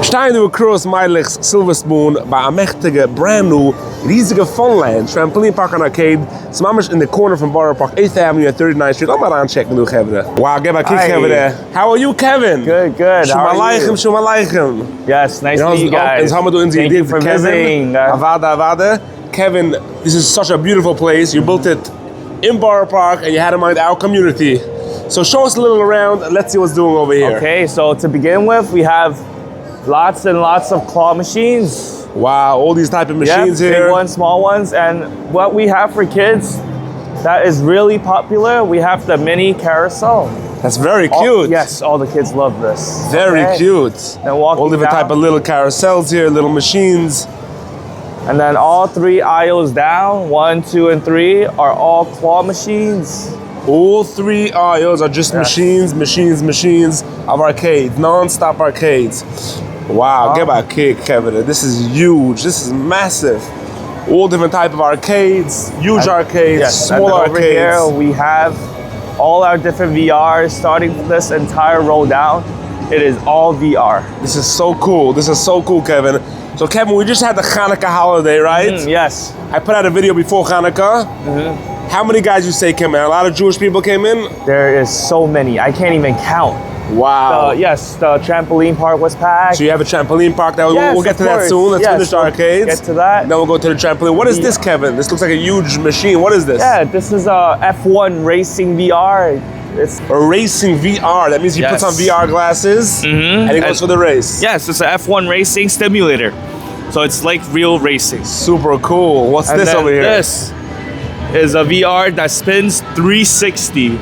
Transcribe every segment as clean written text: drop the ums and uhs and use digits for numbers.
Stein du across Meilich's Silver Spoon bei a mächtige, brand new, riesige Funland Trampoline Park and Arcade. It's mamish in the corner from BORO Park, 8th Avenue and 39th Street. I'm around checking du, Kevin. Wow, give a kick, Kevin. How are you, Kevin? Good, good. How are you? Shuma Aleichem. Yes, nice to meet you guys. Thank you for visiting. Avada. Kevin, this is such a beautiful place. You built it in BORO Park and you had in mind our community. So show us a little around and let's see what's doing over here. Okay, so to begin with, we have lots and lots of claw machines. Wow, all these type of machines here. Big ones, small ones. And what we have for kids that is really popular, we have the mini carousel. That's very cute. Yes, all the kids love this. Very cute. And all different type of little carousels here, little machines. And then all 3 aisles down, 1, 2, and 3, are all claw machines. All 3 aisles are just machines of arcades, non-stop arcades. Wow, give a kick, Kevin. This is huge. This is massive. All different type of arcades, huge arcades, small arcades. Over here we have all our different VRs. Starting from this entire row down, it is all VR. This is so cool. This is so cool, Kevin. So Kevin, we just had the Hanukkah holiday, right? Yes. I put out a video before Hanukkah. How many guys you say came in? A lot of Jewish people came in? There is so many. I can't even count. Wow. Yes, the trampoline park was packed. So you have a trampoline park. We'll get to that soon. Let's finish the arcades. Get to that. Then we'll go to the trampoline. What is this, Kevin? This looks like a huge machine. What is this? Yeah, this is a F1 racing VR. It's a racing VR. That means he puts on VR glasses and he goes for the race. Yes, it's an F1 racing simulator. So it's like real racing. Super cool. What's this over here? This is a VR that spins 360.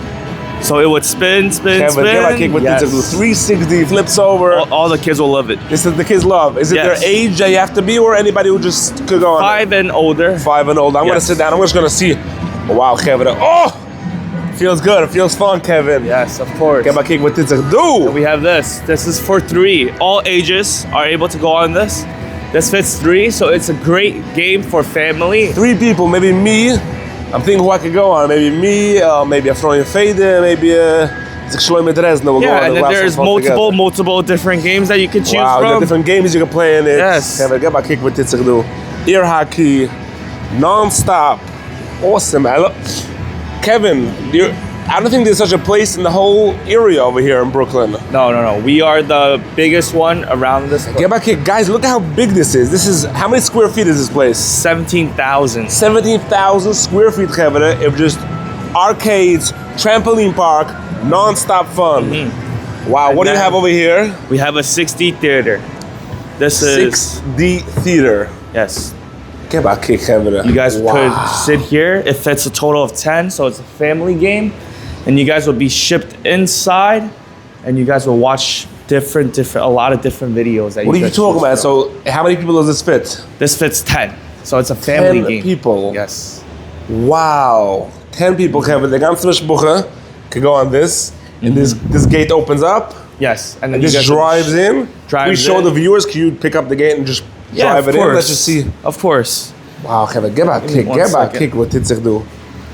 So it would spin. Kevin, give a kick with this. 360 flips over. All the kids will love it. This is the kids love. Is it their age that you have to be, or anybody who just could go on? 5 and older. 5 and older. I'm gonna sit down. I'm just gonna see. Wow, Kevin. Oh, feels good. It feels fun, Kevin. Yes, of course. Give a kick with this. Do. We have this. This is for 3. All ages are able to go on this. This fits 3, so it's a great game for family. 3 people, maybe me. I'm thinking who I could go on. Maybe me, maybe a Freund Fade, maybe Shloim Dresden will go on. And then there's multiple different games that you can choose from. Wow, different games you can play in it. Yes. Kevin, get my kick with this. Ear hockey, non-stop. Awesome, man. Kevin, I don't think there's such a place in the whole area over here in Brooklyn. No. We are the biggest one around this. Get back here. Guys, look at how big this is. This is, how many square feet is this place? 17,000. 17,000 square feet, Kevin. Of just arcades, trampoline park, non-stop fun. Wow, what do you have over here? We have a 6D theater. This is 6D theater. Yes. Get back here, Kevin. You guys could sit here. It fits a total of 10, so it's a family game. And you guys will be shipped inside, and you guys will watch a lot of different videos. What are you talking about? So how many people does this fit? This fits 10, so it's a family game. 10 people? Yes. Wow. 10 people, Kevin. The ganze Mishbucha could go on this, and this gate opens up. Yes. And then it just drives in. We show the viewers, can you pick up the gate and just drive it in? Let's just see. Of course. Wow, Kevin, get back kick what Titzig do.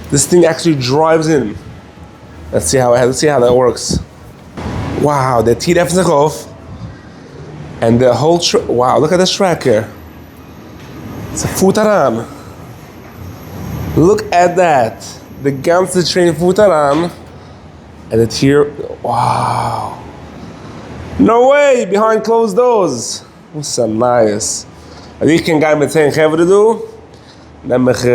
This thing actually drives in. Let's see how that works. Wow, the T F off. And the whole wow, look at this track here. It's a futaran. Look at that. The ganze train futaran. And it's here. Wow. No way, behind closed doors. What's so nice. Und ich kann gehen mit 10 Chevre du. Nämlich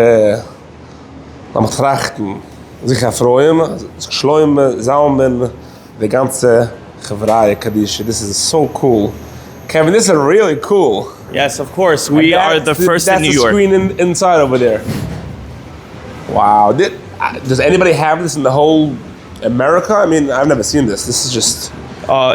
trachten. Sich erfreuen, schläumen, saumen, the ganze Chevraie Kaddish. This is so cool. Kevin, this is really cool. Yes, of course. We are the first in New York. That's the screen inside over there. Wow. Does anybody have this in the whole America? I mean, I've never seen this. This is just...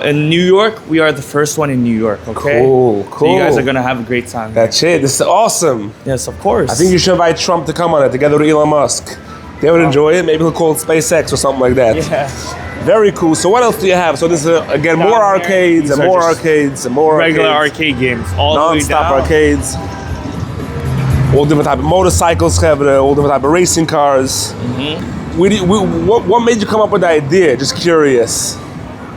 in New York, we are the first one in New York, okay? Cool. So you guys are going to have a great time. That's it. This is awesome. Yes, of course. I think you should invite Trump to come on it together with Elon Musk. They would enjoy it. Maybe he'll call it SpaceX or something like that. Yeah. Very cool. So what else do you have? So this is, again, more arcades and more arcades and more regular arcade games. All non-stop arcades. All different type of motorcycles, all different type of racing cars. Mm-hmm. What made you come up with the idea? Just curious.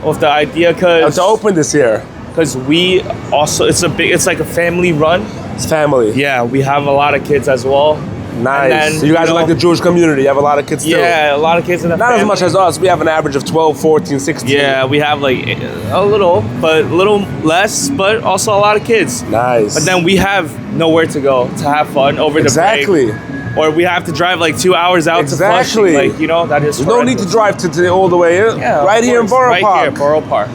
Of the idea, because to open this here. because we also it's like a family run. It's family. Yeah, we have a lot of kids as well. Nice. Then, So you guys are like the Jewish community. You have a lot of kids too. Yeah, a lot of kids in the Not family. as much as us. We have an average of 12, 14, 16. Yeah, we have like a little less, but also a lot of kids. Nice. But then we have nowhere to go to have fun over the break. Exactly. Or we have to drive like 2 hours out Exactly. to Flushing. Like, you know, that is There's no need to drive all the way in. Yeah, right here in BORO right Park. Right here, BORO Park.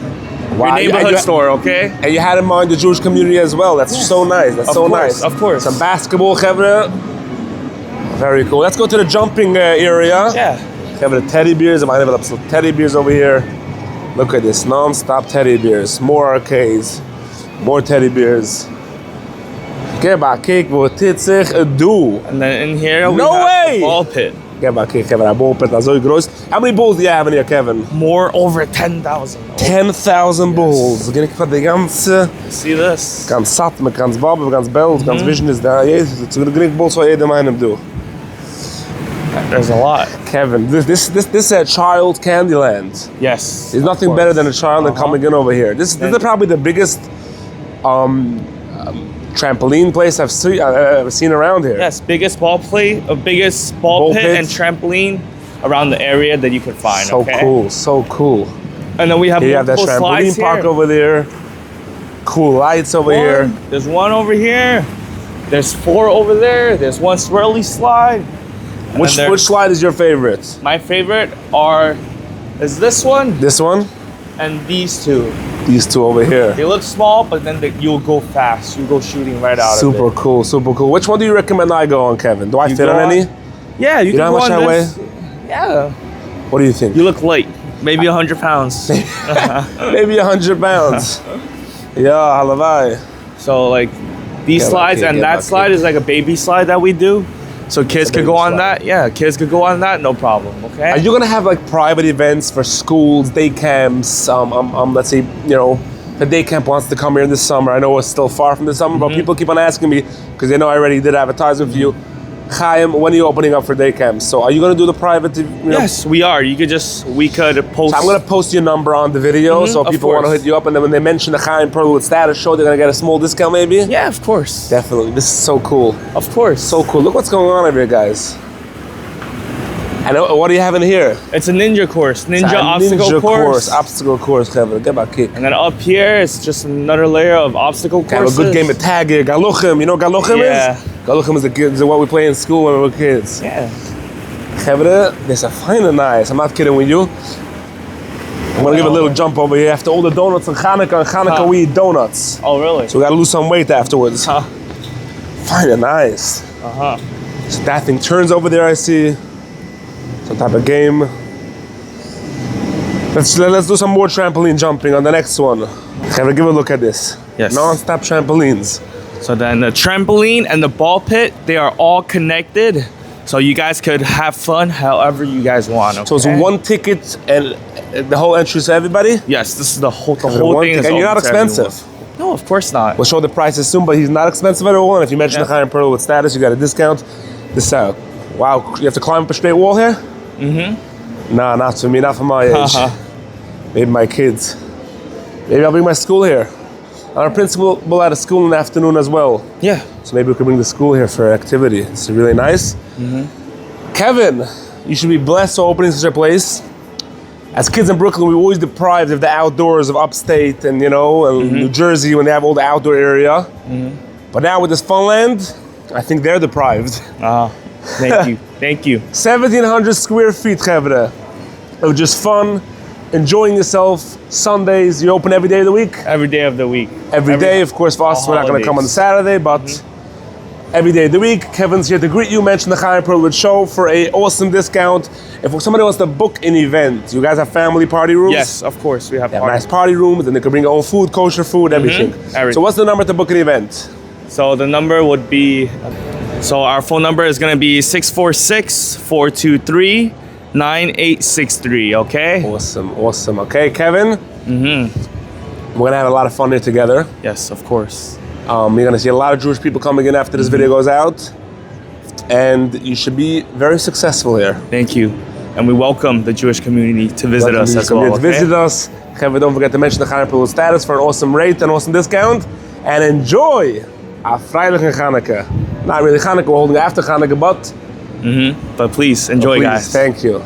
Wow. Your neighborhood store, okay? And you had in mind the Jewish community as well. That's so nice. That's so nice. Of course. Some basketball, Chevra. Very cool. Let's go to the jumping area. Yeah. Chevra, the teddy bears. I might have some teddy bears over here. Look at this. Non-stop teddy bears. More arcades. More teddy bears. Kijk wat dit zich doet. And then in here we No have way! the ball pit. Kijk, Kevin, ball pit is zo groot. How many balls do you have in here, Kevin? More over 10,000. 10,000 balls. Kijk van de ganze... See this? Ganz satt, met ganz babbel, ganz belt, ganz vision is daar. Jezus, het is een balls wat iedereen hem doet. There's a lot. Kevin, this is a child Candyland. Yes. There's nothing better than a child than coming in over here. This is probably the biggest trampoline place I've ever seen around here. Yes, biggest ball ball pit and trampoline around the area that you could find. So okay? cool, so cool. And then we have Here you have that multiple trampoline slides park here. over there. Cool lights over here. There's one over here. There's 4 over there. There's one swirly slide. And Which then slide is your favorite? my favorite is this one This one? and these 2. These 2 over here. They look small, but then you'll go fast. You'll go shooting right out of it. Super cool, super cool. Which one do you recommend I go on, Kevin? Do I fit on any? Yeah, you can know go how much on I this. Yeah. What do you think? You look light. Maybe 100 pounds. Maybe 100 pounds. Yeah, halavai. So like these slides and that slide is like a baby slide that we do. So kids could go on that. Yeah, kids could go on that, no problem. Okay. Are you gonna have like private events for schools, day camps? Let's say, you know, the day camp wants to come here in the summer. I know it's still far from the summer, but people keep on asking me because they know I already did advertising for you. Chaim, when are you opening up for day camps? So are you gonna do the private? Yes, we are. We could post. So I'm gonna post your number on the video, so if people want to hit you up, and then when they mention the Chaim Perlowitz status show, they're gonna get a small discount, maybe. Yeah, of course. Definitely. This is so cool. Of course. So cool. Look what's going on over here, guys. And what do you have in here? It's a ninja course, It's a obstacle course. Obstacle course, Kevin. Get back here. And then up here is just another layer of obstacle Have courses. a good game of tag here. Galuchim. You know what Galuchim Yeah. is? Galuchim is what we play in school when we were kids. Yeah. Kevin, this is fine nice. I'm not kidding with you. I'm gonna give a little jump over here after all the donuts and Hanukkah we eat donuts. Oh, really? So we gotta lose some weight afterwards. Huh. Fine and nice. Uh-huh. So that thing turns over there, I see. Some type of game. Let's do some more trampoline jumping on the next one. Have a give a look at this. Yes. Non-stop trampolines. So then the trampoline and the ball pit, they are all connected. So you guys could have fun however you guys want. Okay? So it's one ticket and the whole entry to everybody? Yes, this is the whole One thing. Is ticket. And you're not open to everyone. expensive. No, of course not. We'll show the prices soon, but he's not expensive at all. And if you mention the Chaim Perlowitz status, you got a discount. This out. Wow, you have to climb up a straight wall here? Mm-hmm. Nah, not for me, not for my age. Maybe my kids. Maybe I'll bring my school here. Our principal will at a school in the afternoon as well. Yeah. So maybe we could bring the school here for an activity. It's really nice. Kevin, you should be blessed for opening such a place. As kids in Brooklyn, we were always deprived of the outdoors of upstate and, you know, and New Jersey when they have all the outdoor area. But now with this Funland, I think they're deprived. Thank you. Thank you. 1,700 square feet, Chevra, of just fun, enjoying yourself. Sundays, you open every day of the week? Every day of the week. Every day, of course, for us, we're not going to come on Saturday, but every day of the week. Kevin's here to greet you. Mention the Chaim Perlowitz Show for an awesome discount. If somebody wants to book an event, you guys have family party rooms? Yes, of course. We have They have nice party rooms, and they can bring their own food, kosher food, everything. Everything. So what's the number to book an event? So the number would be, so our phone number is going to be 646-423-9863, okay? Awesome. Okay, Kevin? We're going to have a lot of fun here together. Yes, of course. You're going to see a lot of Jewish people coming in after this video goes out. And you should be very successful here. Thank you. and we welcome the Jewish community to visit Welcome us to as the well. community. Okay? Visit us. However, don't forget to mention the Chanukah Perlowitz status for an awesome rate and awesome discount. And enjoy a Freilichen Chanukah. Not really Chanukah, we're holding after Chanukah, but But please enjoy, please, guys. thank you.